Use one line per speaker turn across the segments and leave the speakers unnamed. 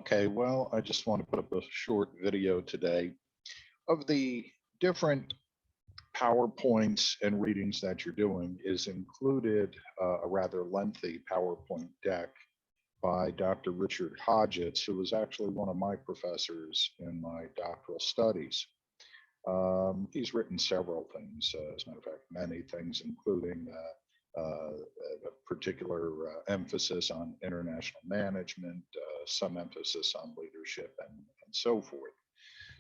Okay, well, I just want to put up a short video today of the different PowerPoints and readings that you're doing. Is included a rather lengthy PowerPoint deck by Dr. Richard Hodgetts, who was actually one of my professors in my doctoral studies. He's written several things, as a matter of fact, many things, including a particular emphasis on international management, some emphasis on leadership, and so forth.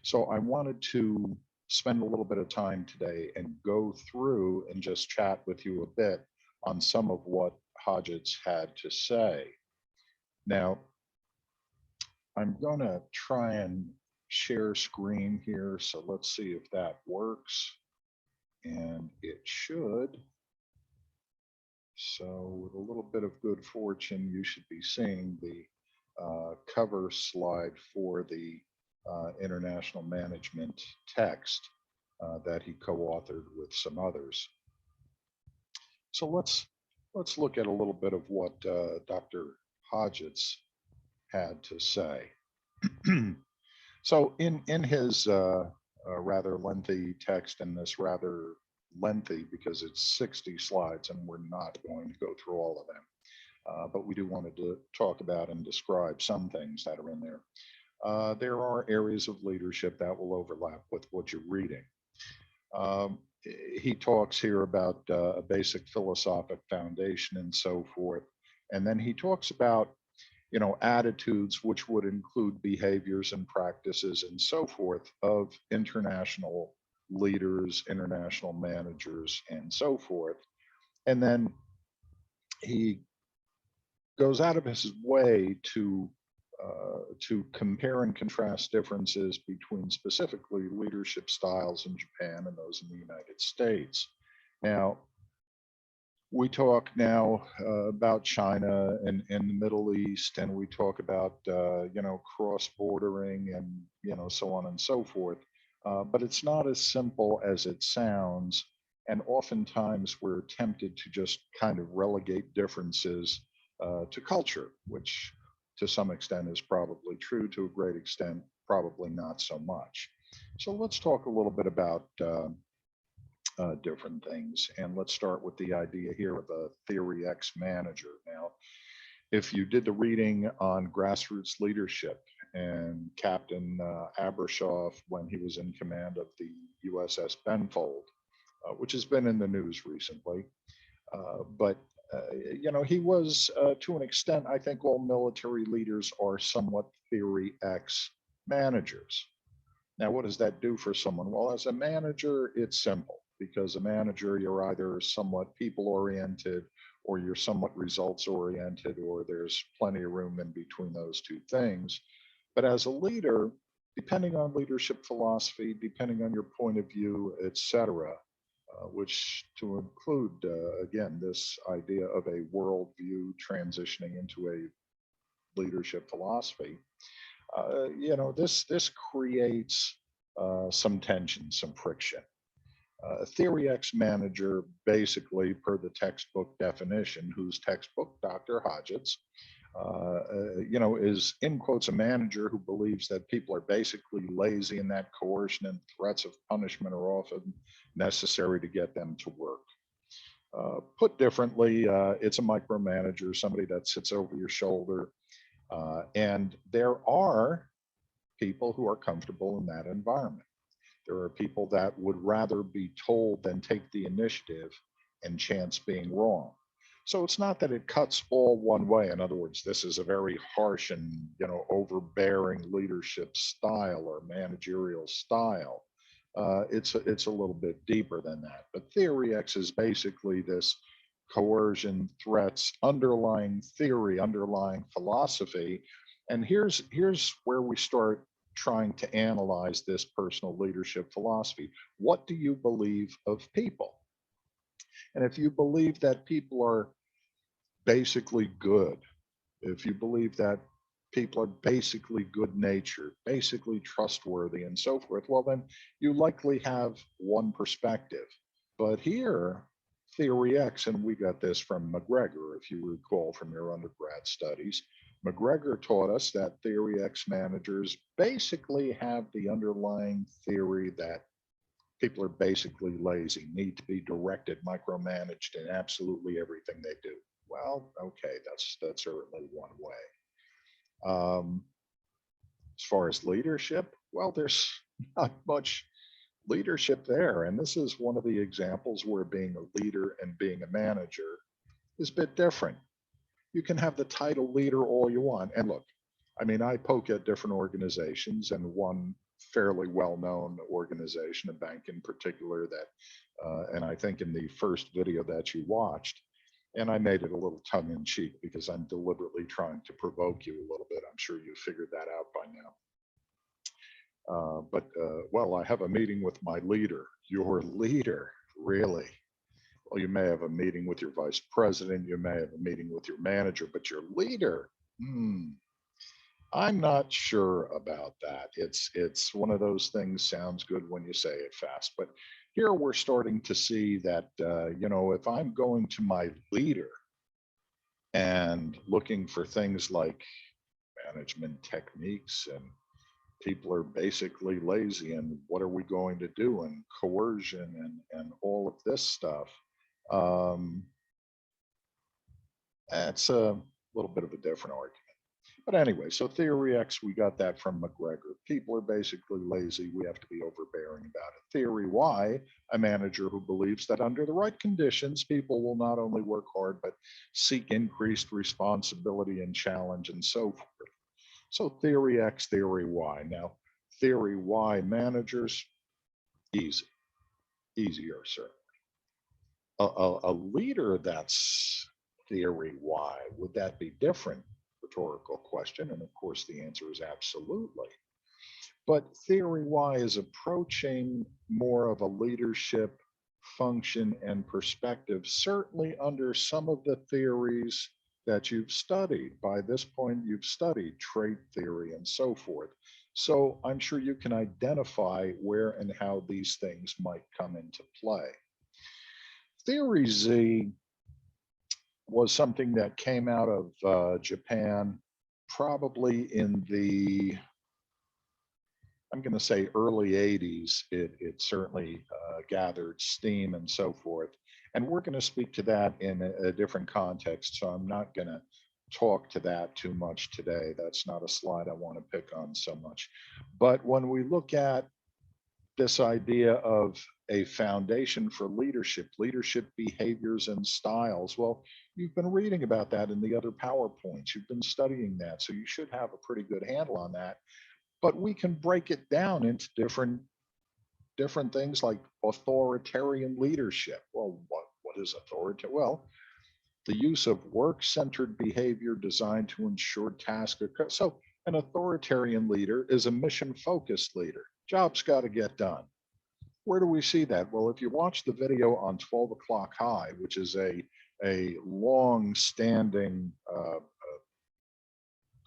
So I wanted to spend a little bit of time today and go through and just chat with you a bit on some of what Hodgetts had to say. Now, I'm going to try and share screen here. So let's see if that works. And it should. So with a little bit of good fortune, you should be seeing the cover slide for the international management text that he co-authored with some others. So let's look at a little bit of what Dr. Hodgetts had to say. So in his rather lengthy text, and this rather lengthy because it's 60 slides and we're not going to go through all of them, but we do want to talk about and describe some things that are in there. There are areas of leadership that will overlap with what you're reading. He talks here about a basic philosophic foundation and so forth. And then he talks about, attitudes which would include behaviors and practices and so forth of international leaders, international managers, and so forth. And then he goes out of his way to compare and contrast differences between specifically leadership styles in Japan and those in the United States. Now, we talk now about China and the Middle East, and we talk about cross-bordering and so on and so forth. But it's not as simple as it sounds, and oftentimes we're tempted to just kind of relegate differences to culture, which to some extent is probably true. To a great extent, probably not so much. So let's talk a little bit about different things. And let's start with the idea here of a Theory X manager. Now, if you did the reading on grassroots leadership and Captain Abrashoff when he was in command of the USS Benfold, which has been in the news recently, but he was, to an extent, I think all military leaders are somewhat Theory X managers. Now, what does that do for someone? Well, as a manager, it's simple, because a manager, you're either somewhat people-oriented or you're somewhat results-oriented, or there's plenty of room in between those two things. But as a leader, depending on leadership philosophy, depending on your point of view, etc., which to include, again, this idea of a worldview transitioning into a leadership philosophy, this creates some tension, some friction. A Theory X manager, basically, per the textbook definition, whose textbook, Dr. Hodgetts, is in quotes a manager who believes that people are basically lazy and that coercion and threats of punishment are often necessary to get them to work. Put differently, it's a micromanager, somebody that sits over your shoulder. And there are people who are comfortable in that environment. There are people that would rather be told than take the initiative and chance being wrong. So it's not that it cuts all one way. In other words, this is a very harsh and overbearing leadership style or managerial style. It's a little bit deeper than that. But Theory X is basically this coercion, threats, underlying theory, underlying philosophy. And here's where we start trying to analyze this personal leadership philosophy. What do you believe of people? And if you believe that people are basically good, if you believe that people are basically good natured, basically trustworthy, and so forth, well, then you likely have one perspective. But here, Theory X, and we got this from McGregor, if you recall from your undergrad studies, McGregor taught us that Theory X managers basically have the underlying theory that people are basically lazy, need to be directed, micromanaged in absolutely everything they do. Well, okay, that's certainly one way. As far as leadership, well, there's not much leadership there. And this is one of the examples where being a leader and being a manager is a bit different. You can have the title leader all you want. And look, I mean, I poke at different organizations, and one fairly well-known organization, a bank in particular, that, and I think in the first video that you watched, and I made it a little tongue-in-cheek because I'm deliberately trying to provoke you a little bit. I'm sure you figured that out by now. Well, I have a meeting with my leader. Your leader, really? Well, you may have a meeting with your vice president, you may have a meeting with your manager, but your leader, I'm not sure about that. It's one of those things, sounds good when you say it fast, but here we're starting to see that, if I'm going to my leader and looking for things like management techniques, and people are basically lazy, and what are we going to do, and coercion and all of this stuff, that's a little bit of a different argument. But anyway, so Theory X, we got that from McGregor. People are basically lazy. We have to be overbearing about it. Theory Y, a manager who believes that under the right conditions, people will not only work hard, but seek increased responsibility and challenge and so forth. So Theory X, Theory Y. Now, Theory Y managers, easy, easier, certainly. A leader that's Theory Y, would that be different? Rhetorical question, and of course the answer is absolutely. But Theory Y is approaching more of a leadership function and perspective, certainly under some of the theories that you've studied. By this point, you've studied trait theory and so forth. So I'm sure you can identify where and how these things might come into play. Theory Z was something that came out of Japan probably in the, I'm going to say early 80s. It certainly gathered steam and so forth. And we're going to speak to that in a different context. So I'm not going to talk to that too much today. That's not a slide I want to pick on so much. But when we look at this idea of a foundation for leadership behaviors and styles, well, you've been reading about that in the other PowerPoints. You've been studying that, so you should have a pretty good handle on that. But we can break it down into different things like authoritarian leadership. Well, what is authoritarian? Well, the use of work-centered behavior designed to ensure task occur. So an authoritarian leader is a mission-focused leader. Job's got to get done. Where do we see that? Well, if you watch the video on 12 o'clock high, which is a long-standing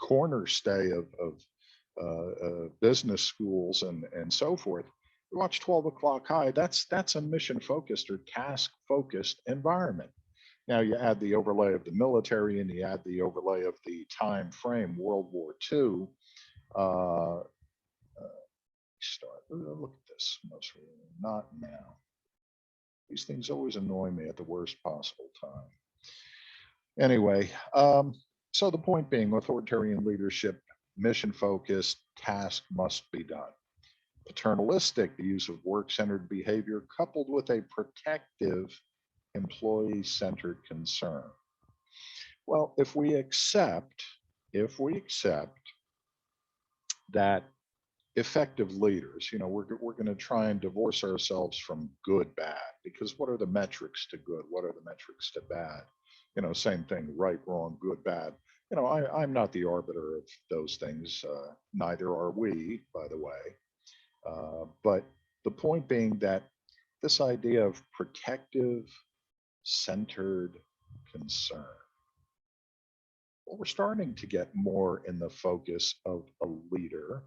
cornerstay of business schools and so forth, you watch 12 o'clock high, that's a mission-focused or task-focused environment. Now you add the overlay of the military and you add the overlay of the time frame, World War II. Look at this, not now. These things always annoy me at the worst possible time. Anyway, so the point being, authoritarian leadership, mission-focused, task must be done. Paternalistic, the use of work-centered behavior coupled with a protective, employee-centered concern. Well, if we accept that effective leaders, we're going to try and divorce ourselves from good, bad, because what are the metrics to good? What are the metrics to bad? Same thing, right, wrong, good, bad. I'm not the arbiter of those things. Neither are we, by the way. But the point being that this idea of protective, centered concern, well, we're starting to get more in the focus of a leader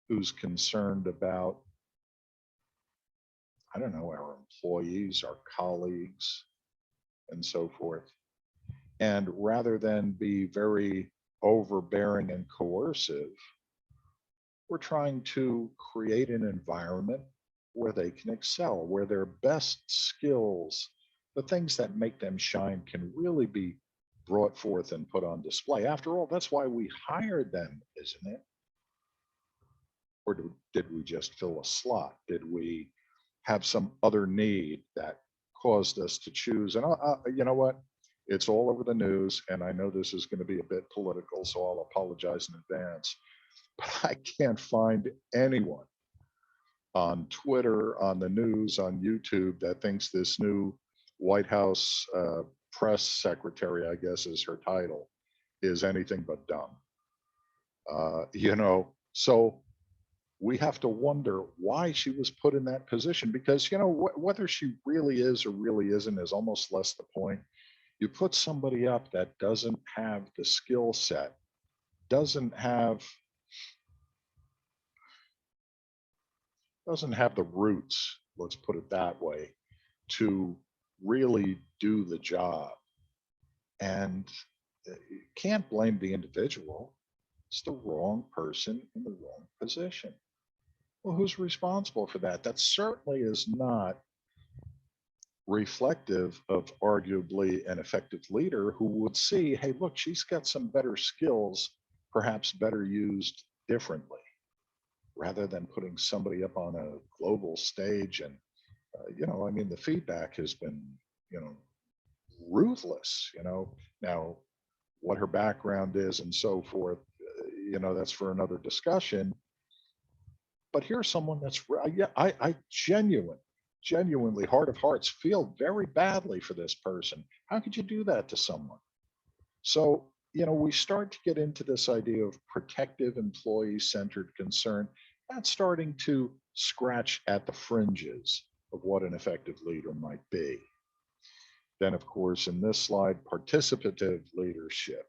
who's concerned about, I don't know, our employees, our colleagues, and so forth. And rather than be very overbearing and coercive. We're trying to create an environment where they can excel, where their best skills, the things that make them shine, can really be brought forth and put on display. After all, that's why we hired them, isn't it? Or did we just fill a slot? Did we have some other need that caused us to choose? And you know what? It's all over the news, and I know this is going to be a bit political, so I'll apologize in advance. But I can't find anyone on Twitter, on the news, on YouTube that thinks this new White House press secretary, I guess is her title, is anything but dumb. So we have to wonder why she was put in that position, because whether she really is or really isn't is almost less the point. You put somebody up that doesn't have the skill set, doesn't have the roots, let's put it that way, to really do the job. And you can't blame the individual. It's the wrong person in the wrong position. Well, who's responsible for that? That certainly is not reflective of arguably an effective leader who would see, hey, look, she's got some better skills, perhaps better used differently, rather than putting somebody up on a global stage. And, I mean, the feedback has been, you know, ruthless. Now, what her background is and so forth, that's for another discussion. But here's someone that's, yeah, I genuinely, heart of hearts, feel very badly for this person. How could you do that to someone? So, we start to get into this idea of protective employee centered concern. That's starting to scratch at the fringes of what an effective leader might be. Then, of course, in this slide, participative leadership,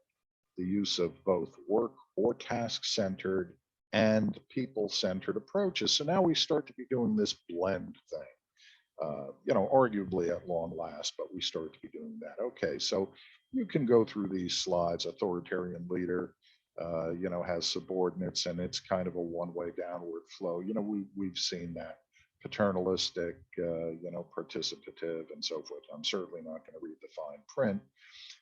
the use of both work or task centered and people centered approaches. So now we start to be doing this blend thing. Arguably at long last, but we start to be doing that. Okay, so you can go through these slides. Authoritarian leader, has subordinates, and it's kind of a one-way downward flow. We've seen that. Paternalistic, participative, and so forth. I'm certainly not going to read the fine print.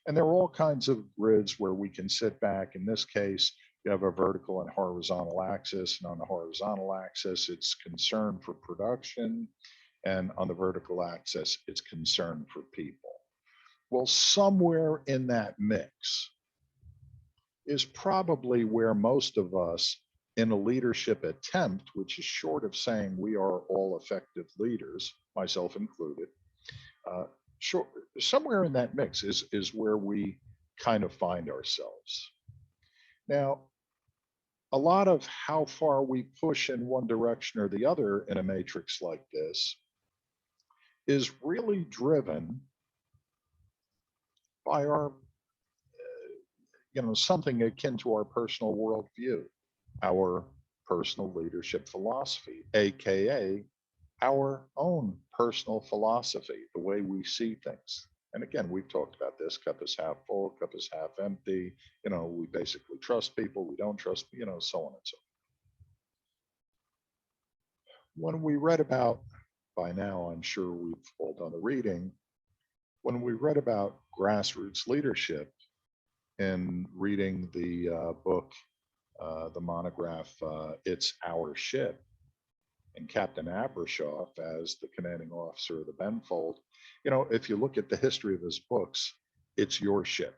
And there are all kinds of grids where we can sit back. In this case, you have a vertical and horizontal axis, and on the horizontal axis, it's concern for production. And on the vertical axis, it's concern for people. Well, somewhere in that mix is probably where most of us in a leadership attempt, which is short of saying we are all effective leaders, myself included, short, somewhere in that mix is where we kind of find ourselves. Now, a lot of how far we push in one direction or the other in a matrix like this is really driven by our, something akin to our personal worldview, our personal leadership philosophy, AKA our own personal philosophy, the way we see things. And again, we've talked about this: cup is half full, cup is half empty. We basically trust people, we don't trust, so on and so forth. When we read about, by now, I'm sure we've all done the reading, when we read about grassroots leadership in reading the book, the monograph, It's Our Ship, and Captain Abrashoff as the commanding officer of the Benfold, if you look at the history of his books, it's your ship,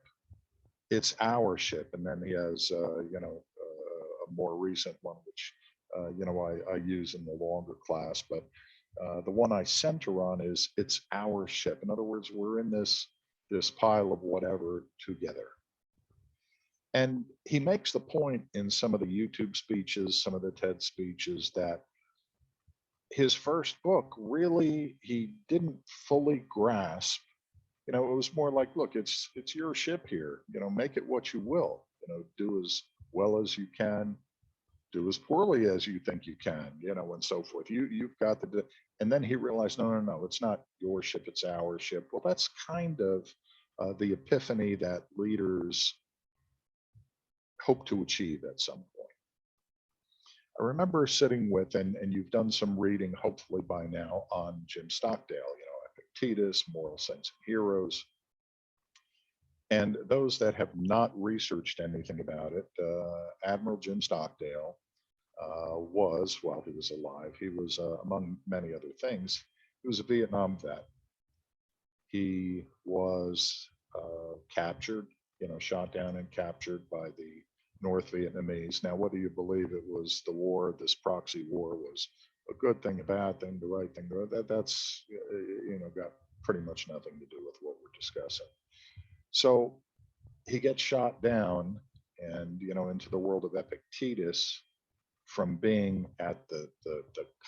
it's our ship. And then he has, a more recent one, which, I use in the longer class, but the one I center on is it's our ship. In other words, we're in this pile of whatever together. And he makes the point in some of the YouTube speeches, some of the TED speeches, that his first book, really, he didn't fully grasp. It was more like, look, it's your ship here, make it what you will, do as well as you can, do as poorly as you think you can, and so forth. You've got the, and then he realized, no, it's not your ship, it's our ship. Well, that's kind of the epiphany that leaders hope to achieve at some point. I remember sitting with, and you've done some reading, hopefully by now, on Jim Stockdale, Epictetus, Moral Sense and Heroes. And those that have not researched anything about it, Admiral Jim Stockdale was, while he was alive, he was, among many other things, he was a Vietnam vet. He was captured, shot down and captured by the North Vietnamese. Now, whether you believe it was the war, this proxy war was a good thing, a bad thing, the right thing, that's, got pretty much nothing to do with what we're discussing. So he gets shot down and, into the world of Epictetus, from being at the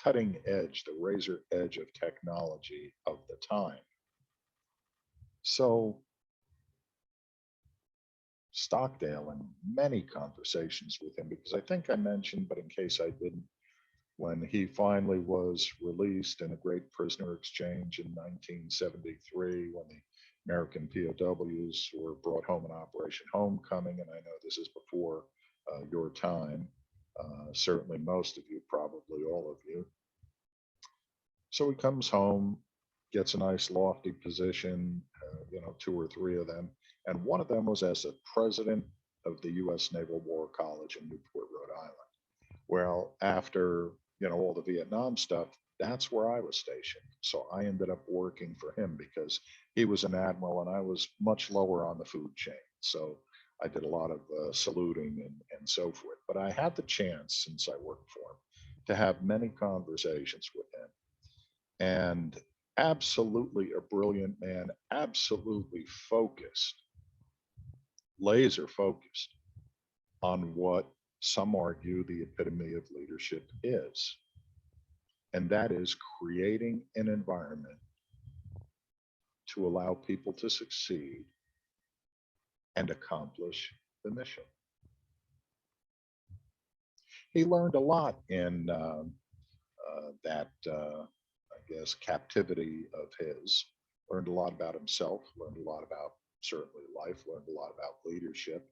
cutting edge, the razor edge of technology of the time. So Stockdale, and many conversations with him, because I think I mentioned, but in case I didn't, when he finally was released in a great prisoner exchange in 1973, when the American POWs were brought home in Operation Homecoming, and I know this is before your time, certainly most of you, probably all of you. So he comes home, gets a nice lofty position, two or three of them, and one of them was as the president of the U.S. Naval War College in Newport, Rhode Island. Well, after all the Vietnam stuff, that's where I was stationed. So I ended up working for him because he was an admiral and I was much lower on the food chain. So I did a lot of saluting and so forth. But I had the chance, since I worked for him, to have many conversations with him. And absolutely a brilliant man, absolutely focused, laser focused on what some argue the epitome of leadership is. And that is creating an environment to allow people to succeed and accomplish the mission. He learned a lot in that, I guess, captivity of his. Learned a lot about himself, learned a lot about certainly life, learned a lot about leadership.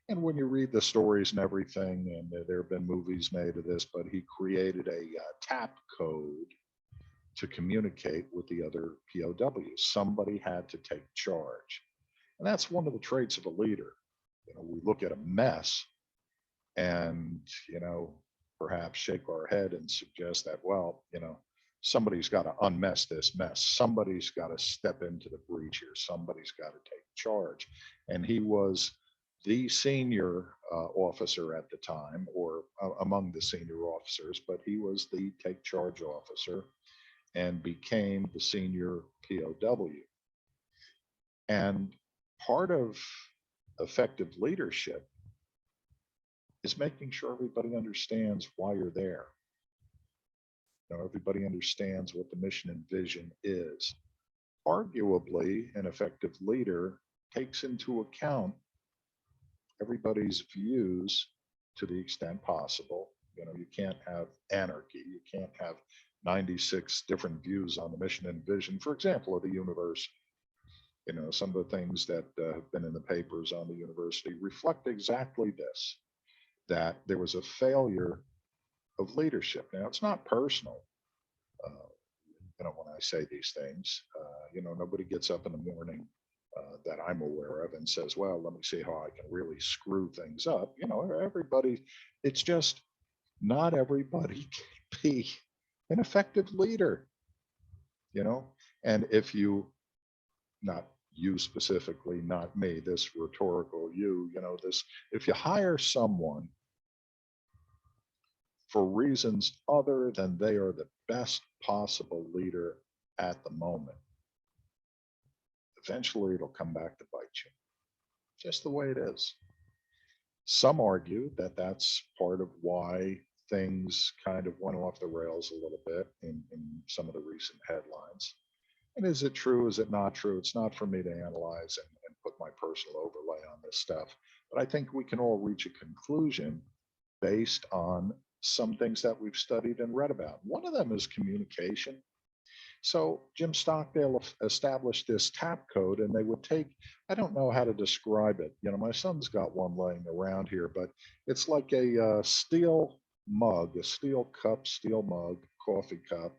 And when you read the stories and everything, and there have been movies made of this, but he created a tap code to communicate with the other POWs. Somebody had to take charge. And that's one of the traits of a leader. We look at a mess and, perhaps shake our head and suggest that, well, somebody's got to unmess this mess. Somebody's got to step into the breach here. Somebody's got to take charge. And he was the senior officer at the time, or among the senior officers, but he was the take charge officer and became the senior POW. And part of effective leadership is making sure everybody understands why you're there. Everybody understands what the mission and vision is. Arguably, an effective leader takes into account everybody's views to the extent possible. You can't have anarchy. You can't have 96 different views on the mission and vision, for example, of the university. Some of the things that have been in the papers on the university reflect exactly this, that there was a failure of leadership. Now, it's not personal. When I say these things, nobody gets up in the morning that I'm aware of and says, well, let me see how I can really screw things up. Everybody, it's just not everybody can be an effective leader, and if you, not you specifically, not me, this rhetorical you, this, if you hire someone for reasons other than they are the best possible leader at the moment, eventually it'll come back to bite you. Just the way it is. Some argue that that's part of why things kind of went off the rails a little bit in some of the recent headlines. And is it true? Is it not true? It's not for me to analyze and put my personal overlay on this stuff. But I think we can all reach a conclusion based on some things that we've studied and read about. One of them is communication. So Jim Stockdale established this tap code, and they would take, I don't know how to describe it. You know, my son's got one laying around here, but it's like a steel mug, a steel cup, steel mug, coffee cup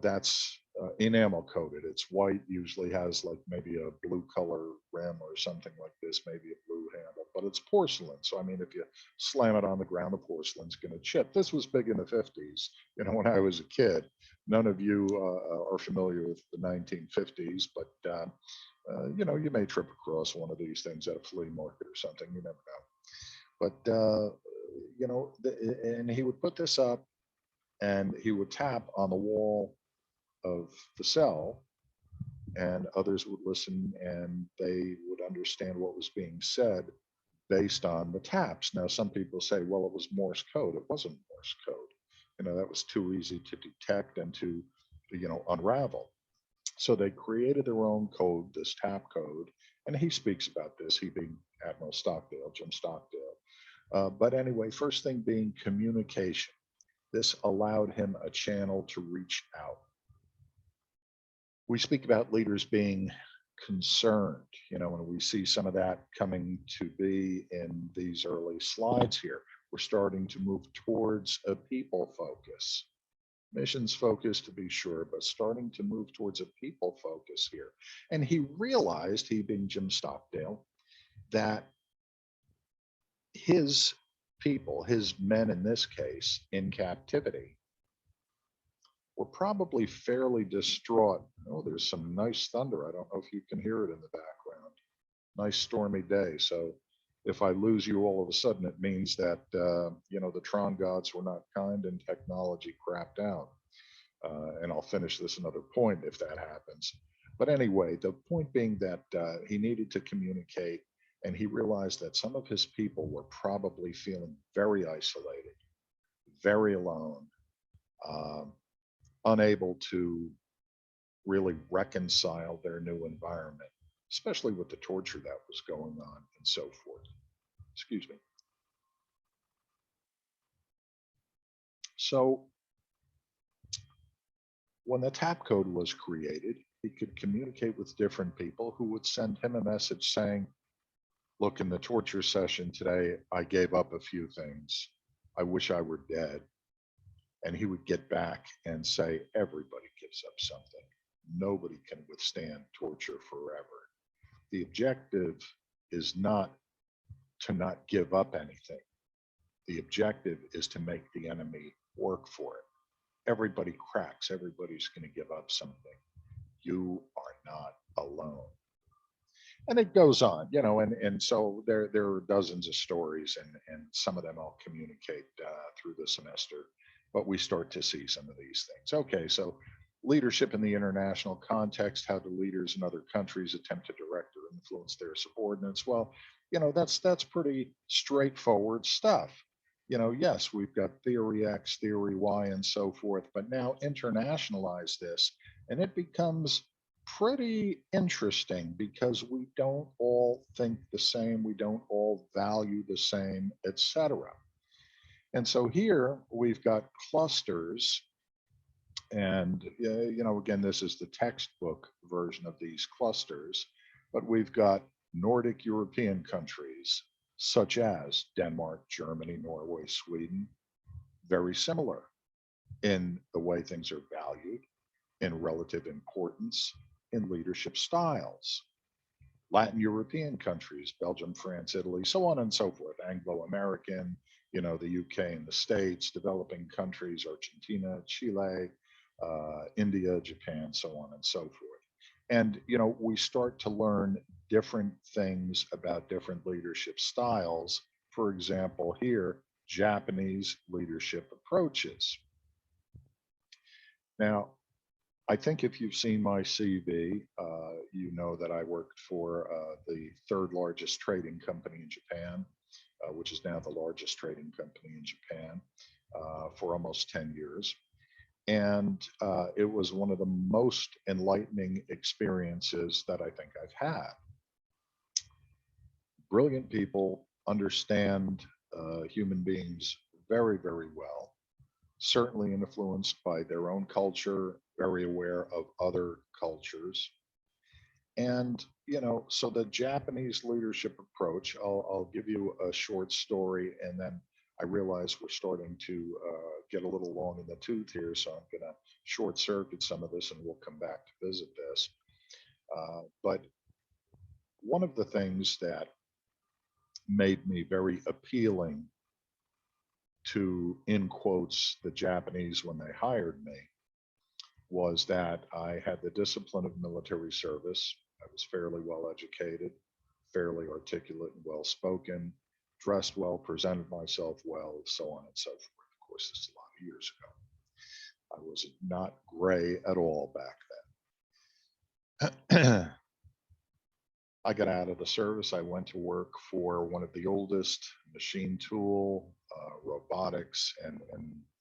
that's enamel coated. It's white, usually has like maybe a blue color rim or something like this, maybe a blue handle, but it's porcelain. So, I mean, if you slam it on the ground, the porcelain's going to chip. This was big in the 50s, you know, when I was a kid. None of you are familiar with the 1950s, but, you know, you may trip across one of these things at a flea market or something. You never know. But, you know, and he would put this up and he would tap on the wall of the cell, and others would listen and they would understand what was being said based on the taps. Now, some people say, well, it was Morse code. It wasn't Morse code. You know, that was too easy to detect and to, you know, unravel. So they created their own code, this tap code, and he speaks about this, he being Admiral Stockdale, Jim Stockdale. But anyway, first thing being communication. This allowed him a channel to reach out. We speak about leaders being concerned, you know, and we see some of that coming to be in these early slides here. We're starting to move towards a people focus, missions focus to be sure, but starting to move towards a people focus here. And he realized, he being Jim Stockdale, that his people, his men in this case, in captivity, were probably fairly distraught. Oh, there's some nice thunder. I don't know if you can hear it in the background. Nice stormy day. So if I lose you all of a sudden, it means that, you know, the Tron gods were not kind and technology crapped out. And I'll finish this another point if that happens. But anyway, the point being that he needed to communicate, and he realized that some of his people were probably feeling very isolated, very alone, um, unable to really reconcile their new environment, especially with the torture that was going on and so forth. Excuse me. So when the tap code was created, he could communicate with different people who would send him a message saying, look, in the torture session today, I gave up a few things. I wish I were dead. And he would get back and say, everybody gives up something. Nobody can withstand torture forever. The objective is not to not give up anything. The objective is to make the enemy work for it. Everybody cracks. Everybody's going to give up something. You are not alone. And it goes on, you know, and so there are dozens of stories, and some of them I'll communicate through the semester, but we start to see some of these things. Okay, so leadership in the international context, how do leaders in other countries attempt to direct or influence their subordinates? Well, you know, that's pretty straightforward stuff. You know, yes, we've got theory X, theory Y, and so forth, but now internationalize this, and it becomes pretty interesting because we don't all think the same, we don't all value the same, etc. And so here we've got clusters, and you know, again, this is the textbook version of these clusters, but we've got Nordic European countries such as Denmark, Germany, Norway, Sweden, very similar in the way things are valued, in relative importance, in leadership styles. Latin European countries, Belgium, France, Italy, so on and so forth, Anglo-American, you know, the UK and the States, developing countries, Argentina, Chile, India, Japan, so on and so forth. And, you know, we start to learn different things about different leadership styles. For example, here, Japanese leadership approaches. Now, I think if you've seen my CV, you know that I worked for the third largest trading company in Japan, which is now the largest trading company in Japan, for almost 10 years. And it was one of the most enlightening experiences that I think I've had. Brilliant people understand human beings very, very well. certainly influenced by their own culture, very aware of other cultures. And, so the Japanese leadership approach, I'll give you a short story, and then I realize we're starting to get a little long in the tooth here, so I'm going to short circuit some of this and we'll come back to visit this. But one of the things that made me very appealing to, in quotes, the Japanese when they hired me was that I had the discipline of military service. I was fairly well educated, fairly articulate and well spoken, dressed well, presented myself well, so on and so forth. Of course, this is a lot of years ago. I was not gray at all back then. I got out of the service. I went to work for one of the oldest machine tool, robotics, and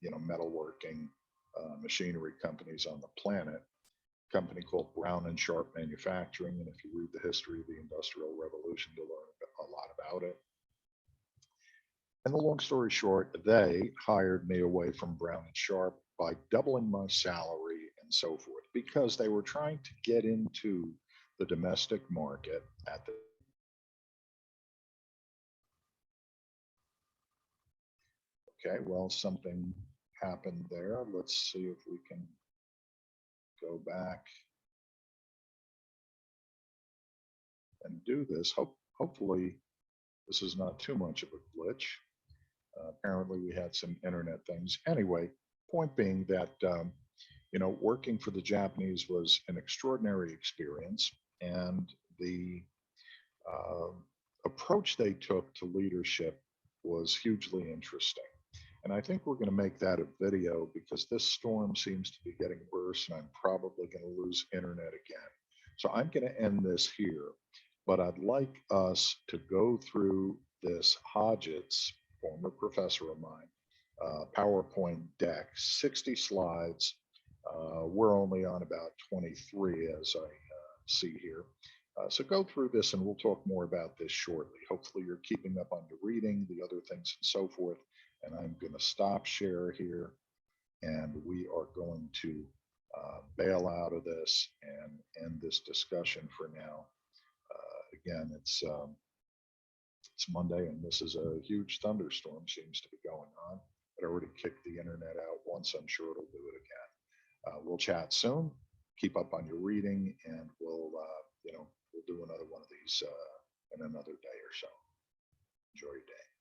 metalworking machinery companies on the planet. A company called Brown and Sharp Manufacturing. And if you read the history of the Industrial Revolution, you'll learn a lot about it. And the long story short, they hired me away from Brown and Sharp by doubling my salary and so forth because they were trying to get into the domestic market at the okay, well, something happened there. Let's see if we can go back and do this. Hopefully this is not too much of a glitch. Apparently we had some internet things. Anyway, point being that working for the Japanese was an extraordinary experience, and the uh, approach they took to leadership was hugely interesting. And I think we're going to make that a video because this storm seems to be getting worse and I'm probably going to lose internet again. So I'm going to end this here, but I'd like us to go through this Hodgetts, former professor of mine, PowerPoint deck, 60 slides. We're only on about 23 as I see here. So go through this and we'll talk more about this shortly. Hopefully you're keeping up on your reading, the other things and so forth. And I'm going to stop share here and we are going to bail out of this and end this discussion for now. Again, it's Monday and this is a huge thunderstorm seems to be going on. It already kicked the internet out once. I'm sure it'll do it again. We'll chat soon. Keep up on your reading and we'll do another one of these in another day or so. Enjoy your day.